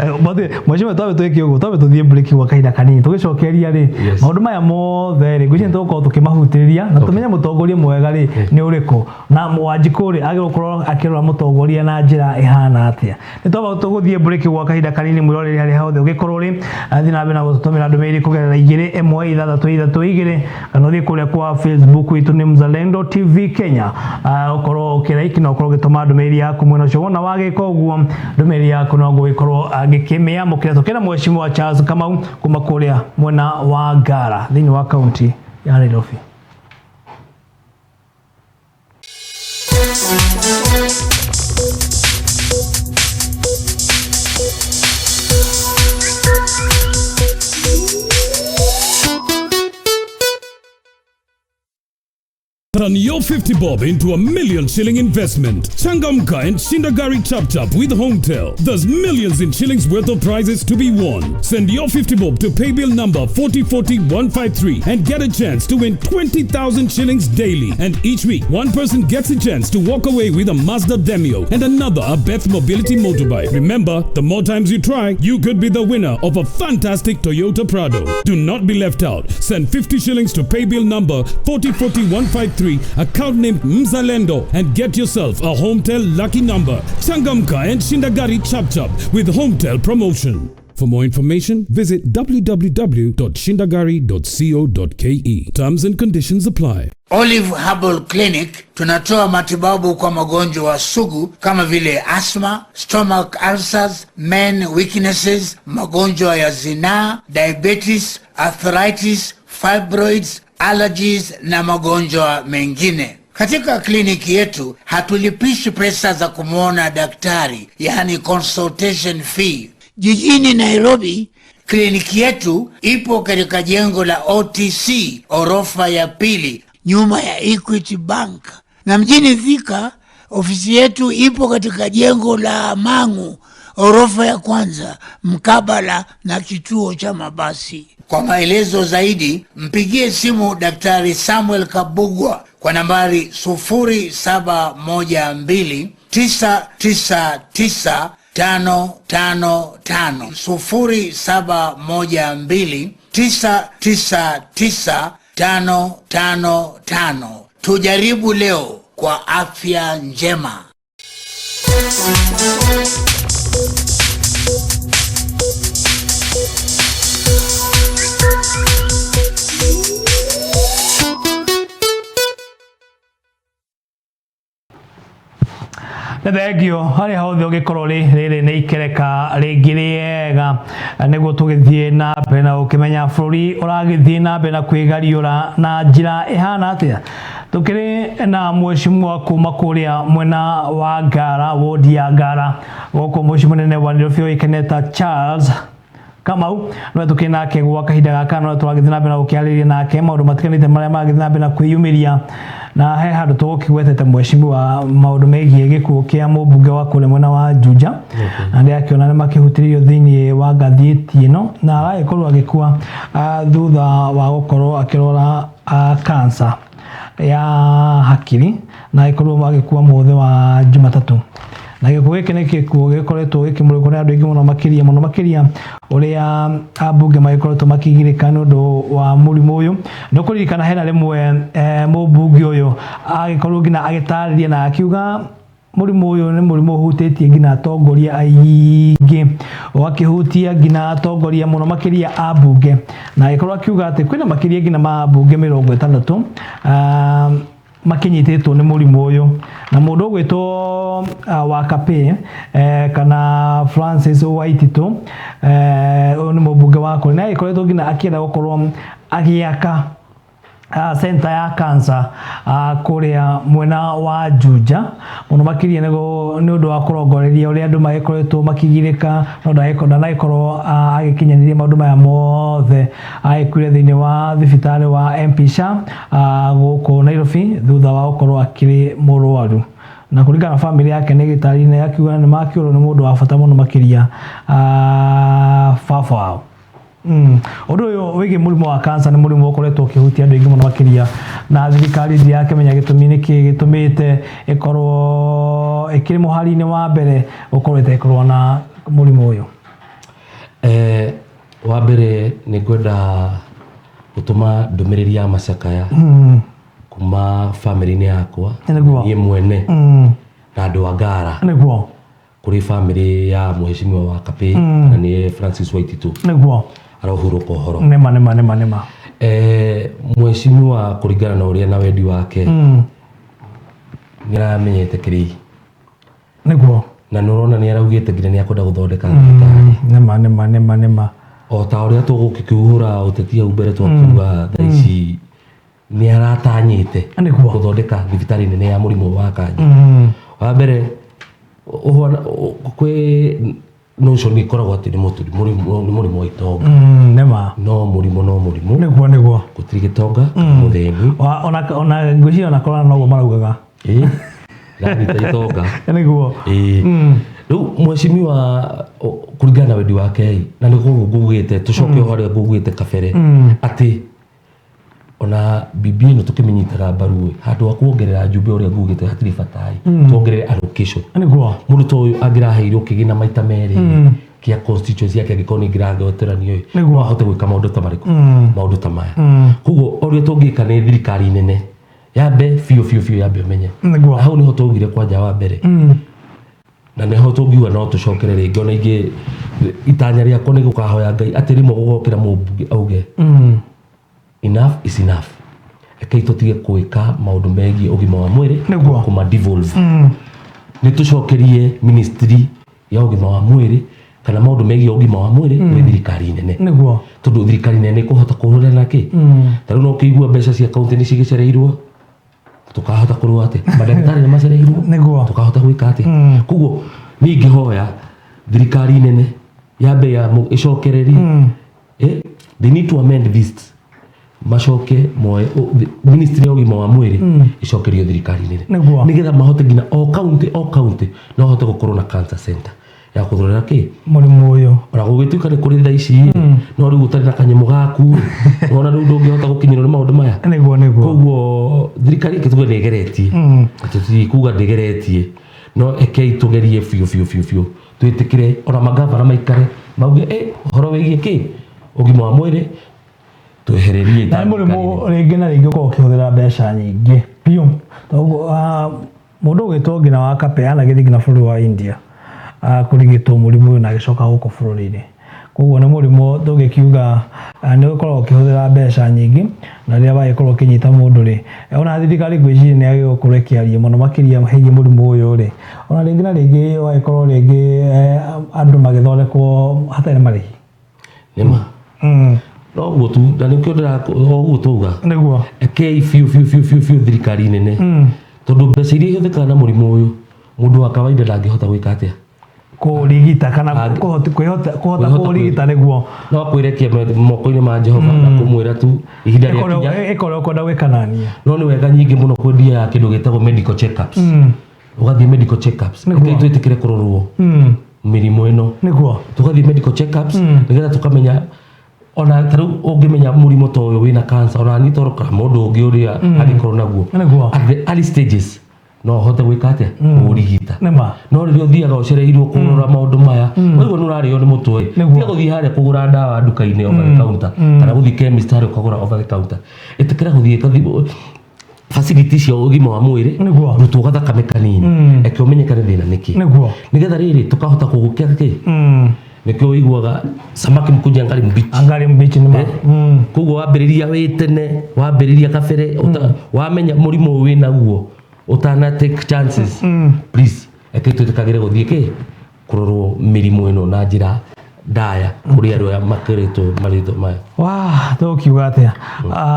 mwashima twabe tweke ugo twabe tuthie break wa kahinda kanini tugicokeria ri maundu maya mothe ri gwicin tuko tukimahutiriria na tumenya mutongoria mwega ri ni uriko na Wanjikuri agirukoro akirora mutongoria na njira ihana atia ni twaba tuguthie break wa kahinda kanini mwiroreri hari hothe ugikorwo ri athina bena gutumira ndumeiri kugerera 2 kana uthie kuria kwa Facebook itu ni Mzalendo TV Kenya ukorwo ukiraiki na ukorwo gituma ndumeiri yaku mwena ucio wona wagika uguo ndumeiri yaku no gugikorwo agikimia mukira tukena mweshimwa wa Charles Kamau kuma kuria mwena wa Ngara thini wa kaunti ya Nairobi. Turn your 50 bob into a million shilling investment. Changamka and Shindagari Chap Chap with Hometel. There's millions in shillings worth of prizes to be won. Send your 50 bob to paybill number 404153 and get a chance to win 20,000 shillings daily. And each week, one person gets a chance to walk away with a Mazda Demio and another a Beth Mobility motorbike. Remember, the more times you try, you could be the winner of a fantastic Toyota Prado. Do not be left out. Send 50 shillings to paybill number 404153, account name Mzalendo, and get yourself a Hometel lucky number. Changamka and Shindagari Chap Chap with Hometel promotion. For more information, visit www.shindagari.co.ke. Terms and conditions apply. Olive Herbal Clinic tunatoa matibabu kwa magonjwa wa sugu kama vile asthma, stomach ulcers, men weaknesses, magonjwa ya zinaa, diabetes, arthritis, fibroids, allergies na magonjwa mengine. Katika kliniki yetu hatulipishi pesa za kumuona daktari, yani consultation fee. Jijini Nairobi, kliniki yetu ipo katika jengo la OTC, orofa ya 2, nyuma ya Equity Bank. Na mjini Thika, ofisi yetu ipo katika jengo la Mangu, orofa ya 1, mkabala na kituo cha mabasi. Kwa maelezo zaidi, mpigie simu Daktari Samuel Kabugwa kwa nambari 0712 999 555 0712 999 555. Tujaribu leo kwa afya njema. Thegio hari hothe ugikorwo riri ni ikereka ringi riega niguo tugithie na mbere na ukimenya bururi uragithie na mbere na kwigariura na njira ihana atia. Tukiri na mweshimwa kuma kuria mwena wa Ngara, wodi ya Ngara, goko mweshimwa nene wa Nairobi ikeneta Charles Kamau no tukina ke gwa kahinda gaka no twagithie na mbere na ukiariria nake maundu matikanite maria magithie na mbere na kwiyumiria na he handu tugukigwetete mweshimwa maundu megie gikuo kia mubunge wa kule mwena wa Juja na ndi akiona ni makihutiririo thini wa gatheti ino na agakorwo agikua thutha wa gukorwo akirora cancer ya hakiri na ikorwo agikua muthe wa Jumatatu. Na gikuo giki ni gikuo gikoretwo gikimurikwo ni andu aingi muno makiria uria abunge magikoretwo makigirika ni undu wa murimu uyu. No kuririkana hena rimwe mubunge uyu agikorwo ngina agitariria na akiuga murimu uyu ni murimu uhutitie ngina atongoria aingi, wakihutia ngina atongoria muno makiria abunge, na agikorwo akiuga ati kwina makiria ngina mabunge 60 makinyitetwo ni murimu uyu. Na mundu gwitwo Wakape kana Francis Waititu ni mubunge wa kule, na ikoretwo ngina akienda gukorwo agiaka center ya cancer kuria mwena wa Juja muno makiria ni undu wa kurongoreria uria andu magikoretwo makigirika no na ikorwo agikinyaniria maundu maya mothe aikwire thini wa thibitari wa MP Shah guku Nairobi thutha wa gukorwo akiri murwaru. na kuringana na family yake nĩ gĩtarine akiuga nĩ makiũrwo nĩ mũndũ wa bata mũno makĩria baba wao. Ũndũ ũyũ wĩgiĩ mũrimũ wa cancer nĩ mũrimũ ũkoretwo ũkĩhutia andũ aingĩ mũno makĩria, na thirikari ndĩrakĩmenya gĩtũmi nĩkĩ gĩtũmĩte ĩkorwo ĩkĩrĩ mũhari-inĩ wa mbere gũkorwo ĩtekũrũa na mũrimũ ũyũ. Wa mbere nĩ ngwenda gũtũma ndũmĩrĩri ya macakaya kuma family-inĩ yakwa niĩ mwene na andũ a Ngara kũrĩ family ya Mheshimiwa wa Kapĩ na nĩ Francis Waititu arohurũka ũhoro. Nĩma. Mheshimiwa kũringana na ũrĩa na wendi wake nĩaramenyete kĩrĩ na nĩũrona nĩaraugĩte nginya nĩakwenda gũthondeka thibitarĩ. Nĩma. O ta ũrĩa tũgũkĩhũra ũteti hau mbere twakiuga thaa ici nĩaratanyĩte gũthondeka thibitarĩ nene ya mũrimũ wa kanja. Wa mbere kwĩ notion nĩkoragwo atĩ nĩ mũrimũ wa itonga. No mũrimũ gũtirĩ gĩtonga mũthĩni. Ona ngwĩciria ona korana noguo maraugaga. Ranyita itonga. Rĩu Mheshimiwa kũringana na wendi wake na nĩguo ngugĩte tũcoke harĩa ngugĩte kabere atĩ ona bibi ĩno tũkĩmĩnyitaga mbaru handũ ha kuongerera njumbe ũrĩa ngugĩte hatirĩ bata tuongerere allocation. Mũndũ ta ũyũ angĩraheirwo kĩgĩna maita merĩ kĩa constituency yake angĩkorwo nĩ ngĩrangoteranio no ahote gwĩka maũndũ ta marĩkũ, maũndũ ta maya. Koguo ũrĩa tũngĩka nĩ thirikari nene yambe biũ yambe ũmenye. Na hau nĩho twaugire kwanja wa mbere na nĩho tũngiuga no tũcokere rĩngĩ. Ona ingĩ itanya rĩakwa nĩ gũkahoya Ngai atĩ rĩmwe gũgokĩra mũmbunge auge enough is enough. Eke tũtige gwĩka maũndũ megiĩ ũgima wa mwĩrĩ kuma devolve. Nĩ tũcokerie ministry ya ũgima wa mwĩrĩ kana maũndũ megiĩ ũgima wa mwĩrĩ gwĩ thirikari nene. Tondũ thirikari nene kũhota kũhũrana nake. Tarĩu no kĩigua mbeca cia kaunti nĩ cigĩcereirwo tukahota kũrũa atĩ mandagĩtarĩ nĩ macereirwo tukahota gwĩka atĩ. Koguo niĩ ingĩhoya thirikari nene yambe ya ĩcokererie they need to amend this macoke moe ministry ya ũgima wa mwĩrĩ ĩcokerio thirikari nene nĩgetha mahote nginya o county no hote gũkorwo na cancer center ya kũthorera mũrimũ ũyũ. Ona gũgĩtuĩka nĩ kũrĩ thaa ici no rĩu ũtarĩ na kanyamũ gaku ona rĩu ndũngĩhota gũkinyĩrwo nĩ maũndũ maya. Koguo thirikari ĩkĩtuge nĩĩgeretie atĩ kuga ndĩgeretie no eke itugerie biũ twĩtĩkĩre ona magavana maikare mauge ũhoro wĩgiĩ ũgima wa mwĩrĩ twehererie. Na mũrimũ rĩngĩ na rĩngĩ ũkorwo ũkĩhũthĩra mbeca nyingĩ biũ. Mũndũ ũgĩtwo ngina wa Kapĩ anagĩthiĩ ngina bũrũri wa India kũrigitwo mũrimũ ũyũ na agĩcoka gũkũ bũrũri-inĩ. Koguo nĩ mũrimũ tũngĩkiuga nĩ ũkoragwo ũkĩhũthĩra mbeca nyingĩ na rĩrĩa wagĩkorwo ũkĩnyita mũndũ rĩ ona thirikari ngwĩciria nĩ yagĩrĩirwo gũkorwo ĩkĩaria mũno makĩria hegiĩ mũrimũ ũyũ rĩ ona rĩngĩ na rĩngĩ wagĩkorwo rĩngĩ andũ magĩthondekwo hatarĩ marĩhi. Nĩma. Noguo tu na nĩkĩo ũguo tuga ekei biũ thirikari nene tondũ mbeca iria ihũthĩkaga na mũrimũ ũyũ mũndũ wa kawaida ndangĩhota gwĩka atĩa kũrigita kana kũhota kũrigita nĩguo no kwĩrekia moko-inĩ ma Jehova na kũmwĩra tu ihinda rĩakinya ĩkorwo kwenda gwĩkanania. No nĩ wega nyingĩ mũno kwendia kĩndũ gĩtagwo medical check-ups. Ũgathiĩ medical check-ups eke twĩtĩkĩre kũrorwo mĩrimũ ĩno tũgathiĩ medical check-ups nĩgetha tũkamenya ona tarĩu ũngĩmenya mũrimũ ta ũyũ wĩna cancer ona nĩ toro kana mũndũ ũngĩ ũrĩa angĩkorwo naguo at the early stages no hote gwĩka atĩa ũrigita. No rĩrĩa ũthiaga ũcereirwo kũrora maũndũ maya waigua nĩ ũrarĩo nĩ mũtwe tiga gũthiĩ harĩa kũgũra ndawa nduka-inĩ over the counter kana gũthiĩ chemist harĩa ũkagũra over the counter. Ĩtĩkĩra gũthiĩ facility cia ũgima wa mwĩrĩ rutwo gathakame kanini eke ũmenyekane thĩna nĩkĩ nĩgetha rĩrĩ tũkahota kũgũkia nĩkĩo wĩiguaga samaki mkunje angali mbichi nĩma. Koguo wambĩrĩria wĩ tene wambĩrĩria kabere wamenya mũrimũ ũyũ wĩnaguo utana take chances please eke twĩtĩkagĩre gũthiĩ kũrorwo mĩrimũ ĩno na njĩra ndaya kũrĩ andũ makĩrĩtwo marĩtwo maya. Tũkiuga atĩa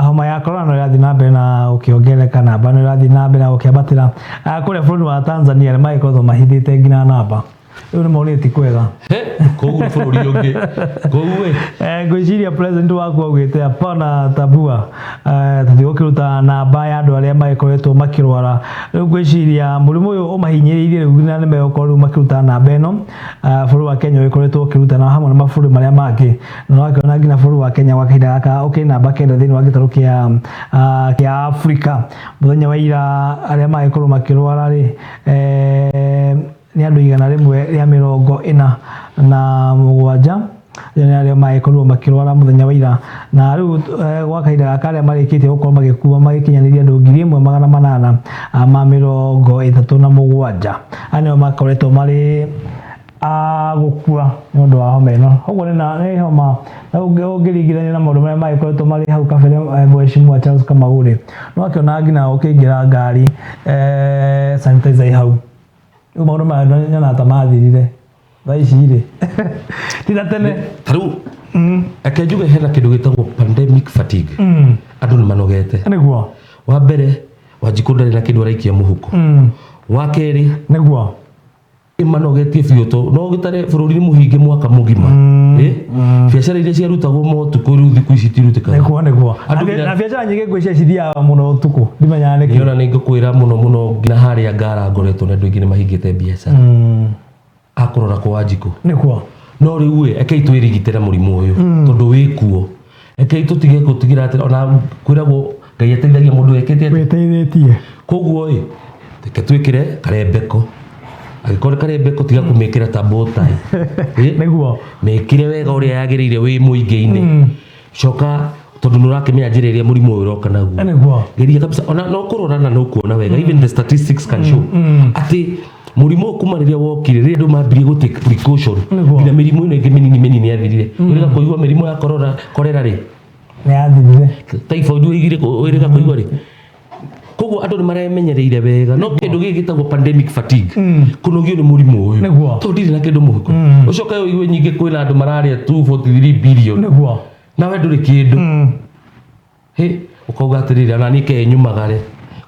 homa ya corona ĩrathiĩ na mbere na ũkĩongereka namba nĩ ĩrathiĩ na mbere na ũkĩambatĩra kũrĩa bũrũri wa Tanzania nĩ magĩkoretwo mahithĩte nginya namba Uyu ni moneti kwega koguo bũrũri ũngĩ koguo ngwĩciria president waku augĩte hapana tabua tũtigũkĩruta namba ya andũ arĩa magĩkoretwo makĩrwara rĩu ngwĩciria mũrimũ ũyũ ũmahinyĩrĩirie rĩu na nĩmegũkorwo rĩu makĩruta namba ĩno bũrũri wa Kenya ũgĩkoretwo ũkĩruta na hamwe na mabũrũri marĩa mangĩ na wakĩona nginya bũrũri wa Kenya gwa kahinda gaka ũkĩrĩ namba 9 thĩinĩ wa gĩtarũ kĩa Afrika mũthenya wa ira arĩa magĩkorwo makĩrwara rĩ ni andu 147 nĩ arĩa magĩkorwo makĩrwara mũthenya wa ira na rĩu gwa kahinda gaka arĩa marĩkĩtie gũkorwo magĩkua magĩkinyanĩria andũ 1837 anĩo makoretwo marĩ gũkua nĩ ũndũ wa homa ĩno ũguo nĩ homa ũngĩringithania na maũndũ marĩa magĩkoretwo marĩ hau kabere Mheshimiwa Charles Kamau rĩ no akĩona nginya ũkĩingĩra ngari sanitizer hau maũndũ maya nyona ta mathirire thaa ici rĩ tira tene tarĩu eke njuge hena kĩndũ gĩtagwo pandemic fatigue andũ nĩ manogete nĩguo wa mbere Wanjikũ ndarĩ na kĩndũ araikia mũhuko wa kerĩ nĩguo imanogetie biũ to no gĩtare bũrũri mũhinge mwaka mũgima biacara iria ciarutagwo motukũ rĩu thikũ ici itirutĩkaga nĩguo na biacara nyingĩ ngwĩciria cithiaga mũno ũtukũ ndimenyaga nĩkĩ nĩona nĩngũkwĩra mũno nginya harĩa Ngara ngoretwo na andũ aingĩ nĩ mahingĩte biacara akũrora kwa Wanjikũ nĩguo no rĩu ekei twĩrigitĩre mũrimũ ũyũ tondũ wĩkuo ekei tũtige gũtigĩra atĩ ona kwĩragwo Ngai ateithagia mũndũ ekĩte wĩteithĩtie koguo reke twĩkĩre karembeko agĩkorwo karembeko tiga kũmĩkĩra ta botai nĩguo mĩkĩre wega ũrĩa yagĩrĩire wĩ mũingĩ-inĩ coka tondũ nĩ ũrakĩmenya njĩra ĩrĩa mũrimũ ũyũ ũroka naguo nĩguo geria kabisa ona no kũrorana no kuona wega even the statistics can show atĩ mũrimũ kuma rĩrĩa wokire rĩrĩa andũ mambirie gũtake precaution nginya mĩrimũ ĩno ĩngĩ mĩnini yathirire ũrĩga kũigua mĩrimũ ya korera rĩ nĩ yathirire typhoid ũrĩga kũigua rĩ koguo andũ nĩ maremenyereire wega no kĩndũ gĩkĩ gĩtagwo pandemic fatigue kũnogio nĩ mũrimũ ũyũ tondũ ndirĩ na kĩndũ mũhuko ũcoka ũigue nyingĩ kwĩna andũ mararĩa 243 billion nawe ndũrĩ kĩndũ ũkauga atĩrĩrĩ ona niĩ ke nyumagare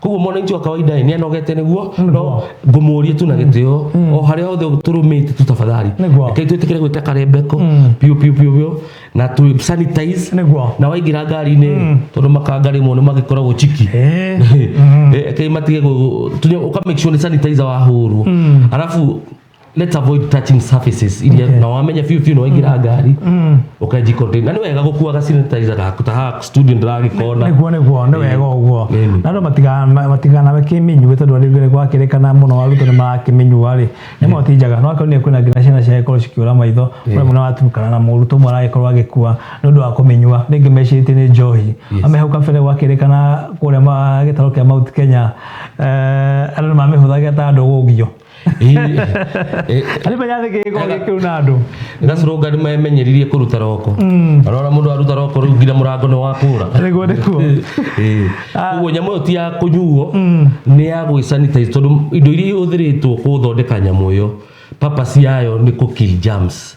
koguo mwananchi wa kawaida nĩ anogete nĩguo no ngũmũũrie tu na gĩtĩo o harĩa hothe tũrũmĩte tu tafadhali reke twĩtĩkĩre gwĩta karembeko piũ na tu sanitize na waingĩra ngari-inĩ tondũ makanga rĩmwe nĩ magĩkoragwo chiki reke matige ũka make sure nĩ sanitizer wahũrwo arabu let's avoid touching surfaces iria na wamenya fiu no waingĩra ngari ũkanji container na nĩ wega gũkuaga sanitizer gaku ta hack student ndagĩkona nĩguo nĩ wega ũguo na andũ matigana kĩmenyu tondũ rĩngĩ gwakĩrĩkana mũno arutwo nĩ marakĩmenyua rĩ nĩ motinjaga no akorwo nĩ kwĩna nginya ciana ciagĩkorwo cikĩũra maitho mũno watumukana na mũrutwo ũmwe aragĩkorwo agĩkua nĩ ũndũ wa kũmenyua rĩngĩ mecirĩtie nĩ njohi amehau kabere gwakĩrĩkana kũrĩa gĩtarũ kĩa Mount Kenya andũ nĩ mamĩhũthagĩra ta andũ gũgio ali banya thike ko gĩkĩuna andũ gacũrũnga nĩ memenyeririe kũruta roko arora mũndũ aruta roko rĩu nginya mũrango nĩ wakũra nĩguo ũguo nyamũ ĩyo ti ya kũnyuo nĩ ya gwĩsanitize tondũ indo iria ihũthĩrĩtwo gũthondeka nyamũ ĩyo purpose yayo nĩ kũ kill germs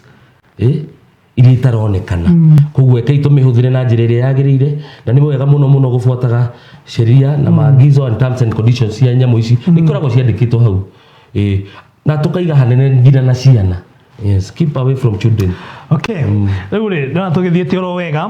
iria itaronekana koguo ekei tũmĩhũthĩre na njĩra ĩrĩa yagĩrĩire na nĩ wega mũno gũbuataga sheria na maagizo and terms and conditions cia nyamũ ici ikoragwo ciandĩkĩtwo hau na tukaiga hanene nginya na ciana yes keep away from children okay rĩu rĩ ndona tũgĩthiĩte oro wega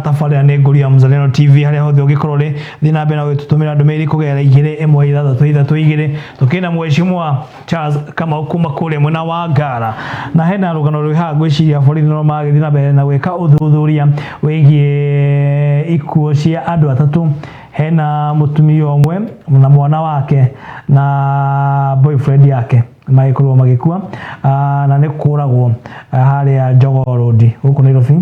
tabarĩra nĩ Ngũria Mzalendo TV harĩa hothe ũngĩkorwo rĩ thiĩ na mbere na gwĩtũtũmĩra ndũmĩrĩri kũgerera 21633 tũkĩna Mheshimiwa Charles Kamau kuma kũrĩa mwena wa Ngara na hena rũgano rwĩ haha ngwĩciria borithi no magĩthiĩ na mbere na gwĩka ũthuthuria wĩgiĩ ikuũ cia andũ atatũ hena mũtumia ũmwe na mwana wake na boyfriend yake magĩkorwo magĩkua na nĩ kũragwo harĩa Jogoo Road gũkũ Nairobi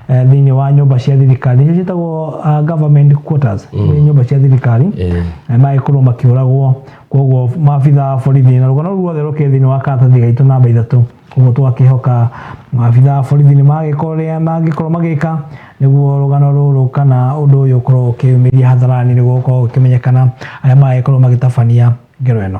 thĩinĩ wa nyũmba cia thirikari iria ciĩtagwo government quarters nyũmba cia thirikari magĩkorwo makĩũragwo koguo maabitha borithi na rũgano ruothe rũkĩ thĩinĩ wa karatathi gaitũ namba 3 koguo twakĩhoka maabitha borithi nĩ magĩkorwo magĩka nĩguo rũgano rũrũ kana ũndũ ũyũ ũkorwo ũkĩumĩria hatharani nĩguo ũkorwo ũkĩmenyekana arĩa magĩkorwo magĩtabania ngero ĩno.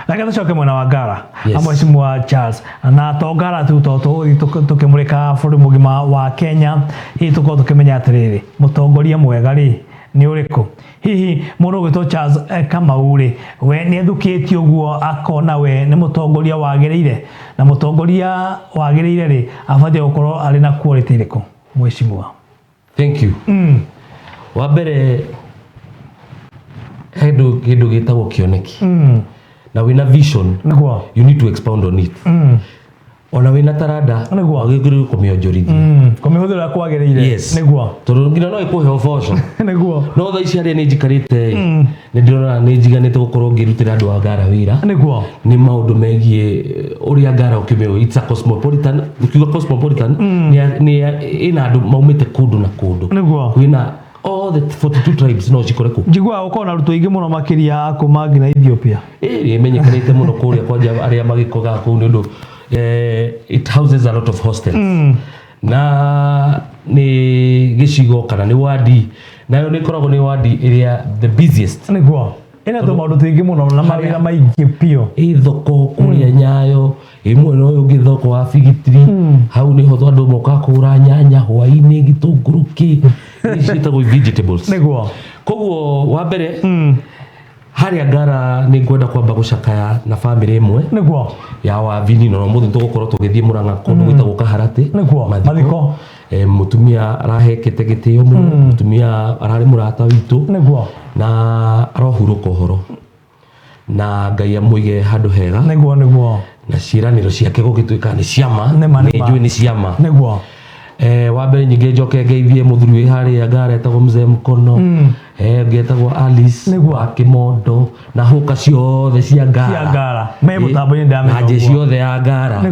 Reke tũcoke mwena wa Ngara Mheshimiwa Charles na to Ngara tu tũkĩmũrĩka bũrũri mũgima wa Kenya hihi tũkorwo tũkĩmenya atĩrĩrĩ mũtongoria mwega rĩ nĩ ũrĩkũ? Hihi mũndũ gwĩtwo Charles Kamau rĩ, we nĩ ethukĩtie ũguo akona we nĩ mũtongoria wagĩrĩire, na mũtongoria wagĩrĩire rĩ abatiĩ gũkorwo arĩ na quality ĩrĩkũ mheshimiwa? Thank you. Wa mbere kĩndũ gĩtagwo kĩoneki. Na wĩna vision, you need to expound on it. Ona wĩna taranda, wagĩrĩirwo kũmĩonjorithia. Kũmĩhũthĩra kwagĩrĩire. Nĩguo. Tondũ nginya no ĩkũhe ũboco. Nĩguo. No thaa ici harĩa nĩ njikarĩte nĩ ndĩrona nĩ njiganĩte gũkorwo ngĩrutĩra andũ a Ngara wĩra. Nĩguo. Nĩ maũndũ megiĩ ũrĩa Ngara ũkĩmĩũĩ, it's a cosmopolitan. Ukiuga cosmopolitan nĩ ĩna andũ maumĩte kũndũ na kũndũ. Nĩguo. Kwĩna all the 42 tribes no cikore kũ. Njiguaga gũkorwo na arutwo aingĩ mũno makĩria a kuma nginya Ethiopia. Ĩmenyekanĩte mũno kũrĩa kwanja arĩa magĩkogaga kũu nĩ ũndũ it houses a lot of hostels. Na nĩ gĩcigo kana nĩ wadi, nayo nĩ koragwo nĩ wadi ĩrĩa the busiest. Nĩguo. Ĩna tũmaũndũ tũingĩ mũno na mawĩra maingĩ piũ. Thoko kũrĩa Nyayo, mwena ũyũ ũngĩ thoko wa Bigitiri, hau nĩho andũ moka kũgũra nyanya, hwaĩ-inĩ, gĩtũngũrũ ciĩtagwo vegetables. Nĩguo. Koguo wa mbere harĩa Ngara nĩ ngwenda kwamba gũcakaya na family ĩmwe ya Wavini, na mũthĩ tũgũkorwo tũgĩthiĩ Mũrang'a kũndũ gwĩtagwo Kaharatĩ mathiko. Mũtumia arahekete gĩtĩo mũno, mũtumia ararĩ mũrata witũ na arohurũka ũhoro, na Ngai amũige handũ hega. Na ciĩranĩro ciake gũgĩtuĩka nĩ ciama, nĩ njũĩ nĩ ciama. Wa mbere nyingĩ njoke ngeithie mũthuri wĩ harĩa Ngara etagwo Mzee Mkono, ngetagwo Alice wa Kĩmondo, na hũka ciothe cia Ngara me mũtambo-inĩ ndamenya na nje ciothe ya Ngara.